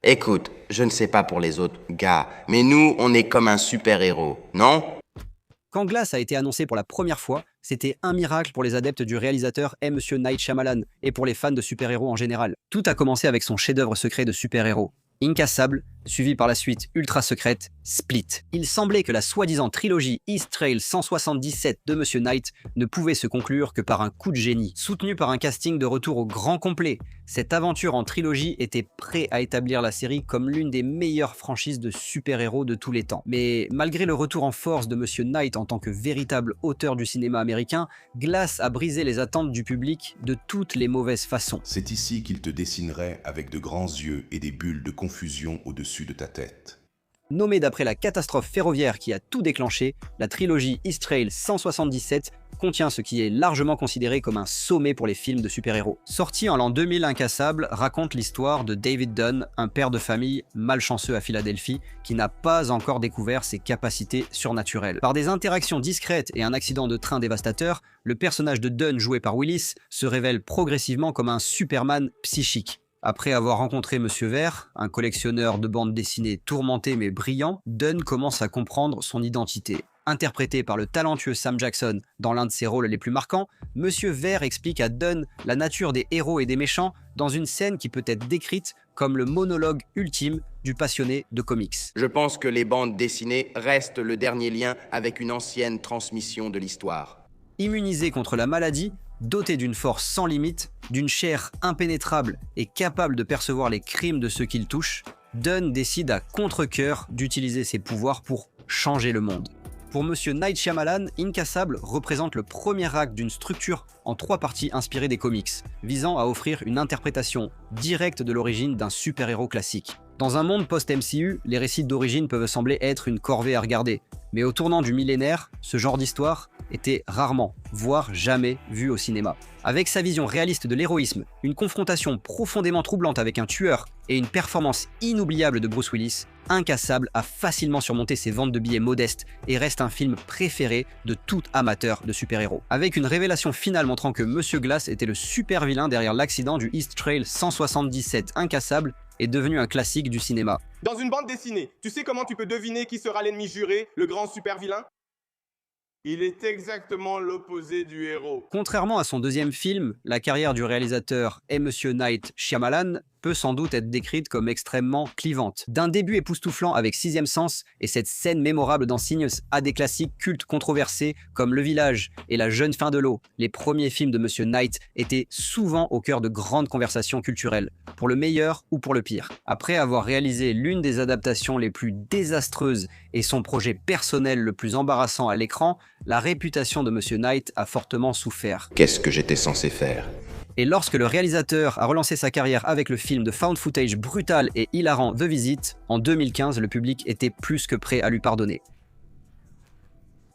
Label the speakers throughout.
Speaker 1: Écoute, je ne sais pas pour les autres gars, mais nous, on est comme un super-héros, non?
Speaker 2: Quand Glass a été annoncé pour la première fois, c'était un miracle pour les adeptes du réalisateur et Monsieur Night Shyamalan, et pour les fans de super-héros en général. Tout a commencé avec son chef-d'œuvre secret de super-héros, Incassable, suivi par la suite ultra secrète, Split. Il semblait que la soi-disant trilogie East Trail 177 de Monsieur Night ne pouvait se conclure que par un coup de génie. Soutenu par un casting de retour au grand complet, cette aventure en trilogie était prête à établir la série comme l'une des meilleures franchises de super-héros de tous les temps. Mais malgré le retour en force de Monsieur Night en tant que véritable auteur du cinéma américain, Glass a brisé les attentes du public de toutes les mauvaises façons.
Speaker 3: C'est ici qu'il te dessinerait avec de grands yeux et des bulles de confusion au-dessus de ta tête.
Speaker 2: Nommée d'après la catastrophe ferroviaire qui a tout déclenché, la trilogie East Trail 177 contient ce qui est largement considéré comme un sommet pour les films de super-héros. Sorti en l'an 2000, Incassable raconte l'histoire de David Dunn, un père de famille malchanceux à Philadelphie qui n'a pas encore découvert ses capacités surnaturelles. Par des interactions discrètes et un accident de train dévastateur, le personnage de Dunn joué par Willis se révèle progressivement comme un Superman psychique. Après avoir rencontré Monsieur Vert, un collectionneur de bandes dessinées tourmenté mais brillant, Dunn commence à comprendre son identité. Interprété par le talentueux Sam Jackson dans l'un de ses rôles les plus marquants, Monsieur Vert explique à Dunn la nature des héros et des méchants dans une scène qui peut être décrite comme le monologue ultime du passionné de comics.
Speaker 1: Je pense que les bandes dessinées restent le dernier lien avec une ancienne transmission de l'histoire.
Speaker 2: Immunisé contre la maladie, doté d'une force sans limite, d'une chair impénétrable et capable de percevoir les crimes de ceux qu'il touche, Dunn décide à contre-cœur d'utiliser ses pouvoirs pour changer le monde. Pour Monsieur Night Shyamalan, Incassable représente le premier acte d'une structure en 3 parties inspirée des comics, visant à offrir une interprétation directe de l'origine d'un super-héros classique. Dans un monde post-MCU, les récits d'origine peuvent sembler être une corvée à regarder, mais au tournant du millénaire, ce genre d'histoire était rarement, voire jamais vu au cinéma. Avec sa vision réaliste de l'héroïsme, une confrontation profondément troublante avec un tueur et une performance inoubliable de Bruce Willis, Incassable a facilement surmonté ses ventes de billets modestes et reste un film préféré de tout amateur de super-héros. Avec une révélation finale montrant que Monsieur Glass était le super vilain derrière l'accident du East Trail 177, Incassable est devenu un classique du cinéma.
Speaker 4: Dans une bande dessinée, tu sais comment tu peux deviner qui sera l'ennemi juré, le grand super vilain? Il est exactement l'opposé du héros.
Speaker 2: Contrairement à son deuxième film, la carrière du réalisateur et Monsieur Night Shyamalan peut sans doute être décrite comme extrêmement clivante. D'un début époustouflant avec Sixième Sens et cette scène mémorable dans Signes à des classiques cultes controversés comme Le Village et La Jeune Fin de l'eau, les premiers films de Monsieur Night étaient souvent au cœur de grandes conversations culturelles, pour le meilleur ou pour le pire. Après avoir réalisé l'une des adaptations les plus désastreuses et son projet personnel le plus embarrassant à l'écran, la réputation de Monsieur Night a fortement souffert.
Speaker 1: Qu'est-ce que j'étais censé faire?
Speaker 2: Et lorsque le réalisateur a relancé sa carrière avec le film de found footage brutal et hilarant The Visit, en 2015, le public était plus que prêt à lui pardonner.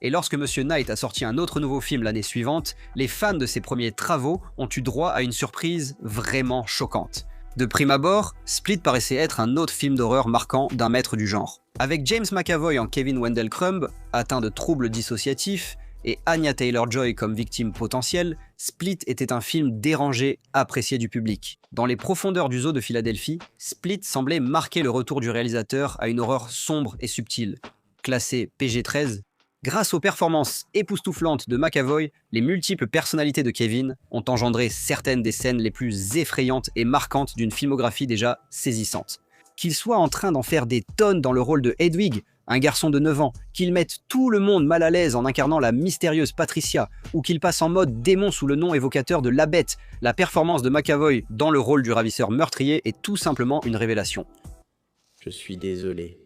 Speaker 2: Et lorsque Monsieur Night a sorti un autre nouveau film l'année suivante, les fans de ses premiers travaux ont eu droit à une surprise vraiment choquante. De prime abord, Split paraissait être un autre film d'horreur marquant d'un maître du genre. Avec James McAvoy en Kevin Wendell Crumb, atteint de troubles dissociatifs, et Anya Taylor-Joy comme victime potentielle, Split était un film dérangé, apprécié du public. Dans les profondeurs du zoo de Philadelphie, Split semblait marquer le retour du réalisateur à une horreur sombre et subtile. Classé PG-13, grâce aux performances époustouflantes de McAvoy, les multiples personnalités de Kevin ont engendré certaines des scènes les plus effrayantes et marquantes d'une filmographie déjà saisissante. Qu'il soit en train d'en faire des tonnes dans le rôle de Hedwig, un garçon de 9 ans, qu'il mette tout le monde mal à l'aise en incarnant la mystérieuse Patricia, ou qu'il passe en mode démon sous le nom évocateur de La Bête, la performance de McAvoy dans le rôle du ravisseur meurtrier est tout simplement une révélation.
Speaker 5: Je suis désolé.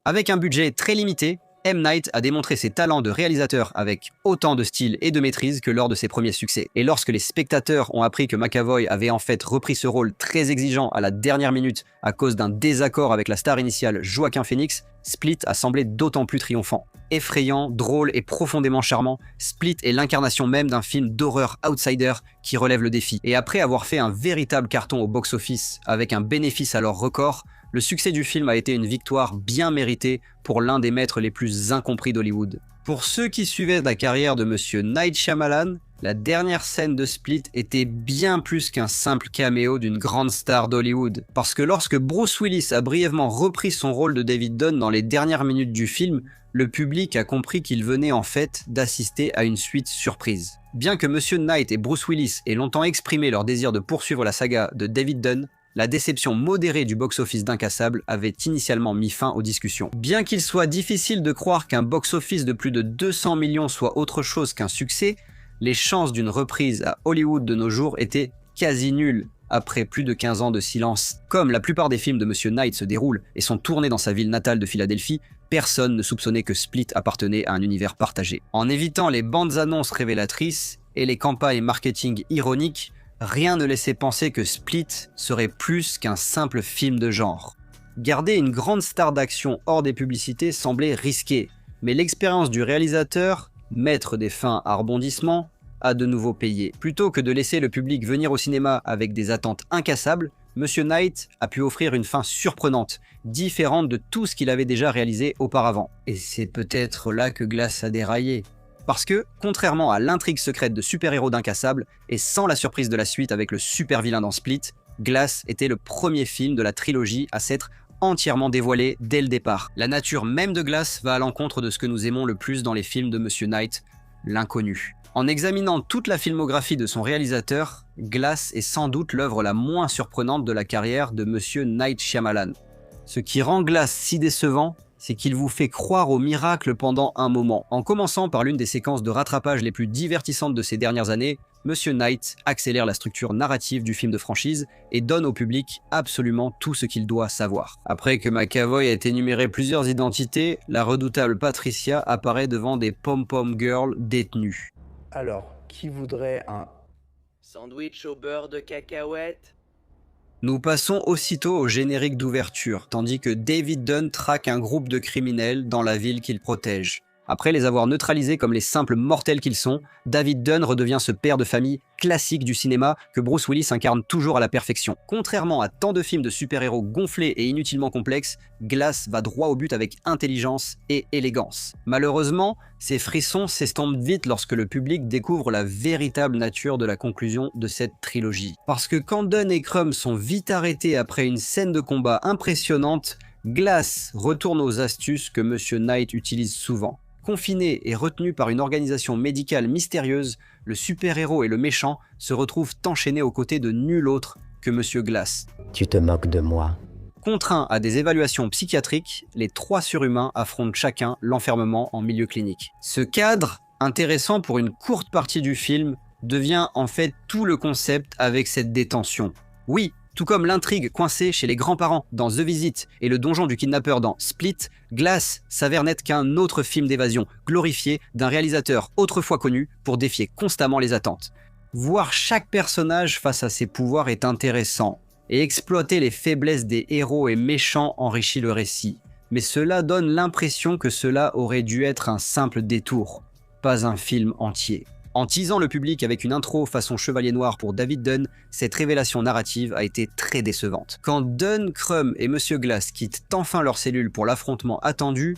Speaker 2: Avec un budget très limité, M. Night a démontré ses talents de réalisateur avec autant de style et de maîtrise que lors de ses premiers succès. Et lorsque les spectateurs ont appris que McAvoy avait en fait repris ce rôle très exigeant à la dernière minute à cause d'un désaccord avec la star initiale Joaquin Phoenix, Split a semblé d'autant plus triomphant. Effrayant, drôle et profondément charmant, Split est l'incarnation même d'un film d'horreur outsider qui relève le défi. Et après avoir fait un véritable carton au box-office avec un bénéfice alors record, le succès du film a été une victoire bien méritée pour l'un des maîtres les plus incompris d'Hollywood. Pour ceux qui suivaient la carrière de Monsieur Night Shyamalan, La dernière scène de Split était bien plus qu'un simple caméo d'une grande star d'Hollywood. Parce que lorsque Bruce Willis a brièvement repris son rôle de David Dunn dans les dernières minutes du film, le public a compris qu'il venait en fait d'assister à une suite surprise. Bien que Monsieur Knight et Bruce Willis aient longtemps exprimé leur désir de poursuivre la saga de David Dunn, la déception modérée du box-office d'Incassable avait initialement mis fin aux discussions. Bien qu'il soit difficile de croire qu'un box-office de plus de 200 millions soit autre chose qu'un succès, les chances d'une reprise à Hollywood de nos jours étaient quasi nulles après plus de 15 ans de silence. Comme la plupart des films de Monsieur Knight se déroulent et sont tournés dans sa ville natale de Philadelphie, personne ne soupçonnait que Split appartenait à un univers partagé. En évitant les bandes annonces révélatrices et les campagnes marketing ironiques, rien ne laissait penser que Split serait plus qu'un simple film de genre. Garder une grande star d'action hors des publicités semblait risqué, mais l'expérience du réalisateur, maître des fins à rebondissement, a de nouveau payé. Plutôt que de laisser le public venir au cinéma avec des attentes incassables, Monsieur Knight a pu offrir une fin surprenante, différente de tout ce qu'il avait déjà réalisé auparavant. Et c'est peut-être là que Glass a déraillé. Parce que, contrairement à l'intrigue secrète de super-héros d'Incassable, et sans la surprise de la suite avec le super vilain dans Split, Glass était le premier film de la trilogie à s'être entièrement dévoilé dès le départ. La nature même de Glass va à l'encontre de ce que nous aimons le plus dans les films de Monsieur Knight, l'inconnu. En examinant toute la filmographie de son réalisateur, Glass est sans doute l'œuvre la moins surprenante de la carrière de Monsieur Night Shyamalan. Ce qui rend Glass si décevant, c'est qu'il vous fait croire au miracle pendant un moment. En commençant par l'une des séquences de rattrapage les plus divertissantes de ces dernières années, Monsieur Knight accélère la structure narrative du film de franchise et donne au public absolument tout ce qu'il doit savoir. Après que McAvoy ait énuméré plusieurs identités, la redoutable Patricia apparaît devant des pom-pom girls détenues.
Speaker 6: Alors, qui voudrait un
Speaker 5: Sandwich au beurre de cacahuète?
Speaker 2: Nous passons aussitôt au générique d'ouverture, tandis que David Dunn traque un groupe de criminels dans la ville qu'il protège. Après les avoir neutralisés comme les simples mortels qu'ils sont, David Dunn redevient ce père de famille classique du cinéma que Bruce Willis incarne toujours à la perfection. Contrairement à tant de films de super-héros gonflés et inutilement complexes, Glass va droit au but avec intelligence et élégance. Malheureusement, ces frissons s'estompent vite lorsque le public découvre la véritable nature de la conclusion de cette trilogie. Parce que quand Dunn et Crumb sont vite arrêtés après une scène de combat impressionnante, Glass retourne aux astuces que Monsieur Knight utilise souvent. Confiné et retenu par une organisation médicale mystérieuse, le super-héros et le méchant se retrouvent enchaînés aux côtés de nul autre que Monsieur Glass.
Speaker 7: Tu te moques de moi.
Speaker 2: Contraints à des évaluations psychiatriques, les trois surhumains affrontent chacun l'enfermement en milieu clinique. Ce cadre, intéressant pour une courte partie du film, devient en fait tout le concept avec cette détention. Oui, tout comme l'intrigue coincée chez les grands-parents dans The Visit et le donjon du kidnappeur dans Split, Glass s'avère n'être qu'un autre film d'évasion, glorifié d'un réalisateur autrefois connu pour défier constamment les attentes. Voir chaque personnage face à ses pouvoirs est intéressant, et exploiter les faiblesses des héros et méchants enrichit le récit. Mais cela donne l'impression que cela aurait dû être un simple détour, pas un film entier. En teasant le public avec une intro façon Chevalier Noir pour David Dunn, cette révélation narrative a été très décevante. Quand Dunn, Crumb et Monsieur Glass quittent enfin leur cellule pour l'affrontement attendu,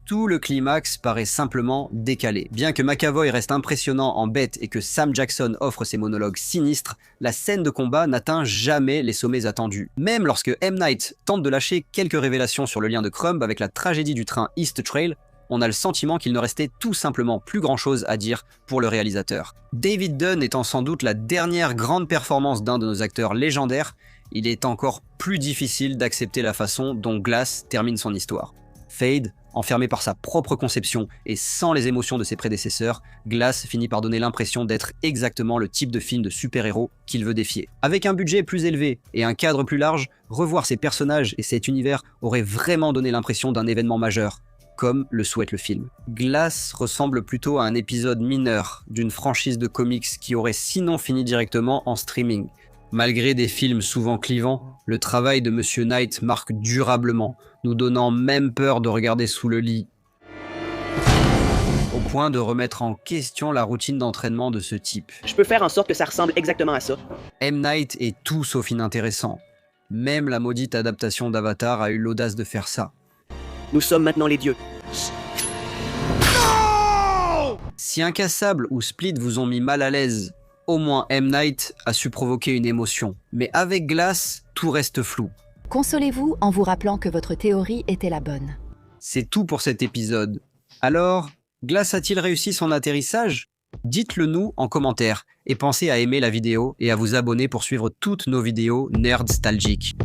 Speaker 2: tout le climax paraît simplement décalé. Bien que McAvoy reste impressionnant en bête et que Sam Jackson offre ses monologues sinistres, la scène de combat n'atteint jamais les sommets attendus. Même lorsque M. Night tente de lâcher quelques révélations sur le lien de Crumb avec la tragédie du train East Trail, on a le sentiment qu'il ne restait tout simplement plus grand chose à dire pour le réalisateur. David Dunn étant sans doute la dernière grande performance d'un de nos acteurs légendaires, il est encore plus difficile d'accepter la façon dont Glass termine son histoire. Fade, enfermé par sa propre conception et sans les émotions de ses prédécesseurs, Glass finit par donner l'impression d'être exactement le type de film de super-héros qu'il veut défier. Avec un budget plus élevé et un cadre plus large, revoir ces personnages et cet univers aurait vraiment donné l'impression d'un événement majeur, comme le souhaite le film. Glass ressemble plutôt à un épisode mineur d'une franchise de comics qui aurait sinon fini directement en streaming. Malgré des films souvent clivants, le travail de Monsieur Knight marque durablement, nous donnant même peur de regarder sous le lit, au point de remettre en question la routine d'entraînement de ce type.
Speaker 8: Je peux faire en sorte que ça ressemble exactement à ça.
Speaker 2: M. Night est tout sauf inintéressant. Même la maudite adaptation d'Avatar a eu l'audace de faire ça.
Speaker 8: Nous sommes maintenant les dieux.
Speaker 2: Si Incassable ou Split vous ont mis mal à l'aise, au moins M. Night a su provoquer une émotion. Mais avec Glass, tout reste flou.
Speaker 7: Consolez-vous en vous rappelant que votre théorie était la bonne.
Speaker 2: C'est tout pour cet épisode. Alors, Glass a-t-il réussi son atterrissage? Dites-le nous en commentaire et pensez à aimer la vidéo et à vous abonner pour suivre toutes nos vidéos nerdstalgiques.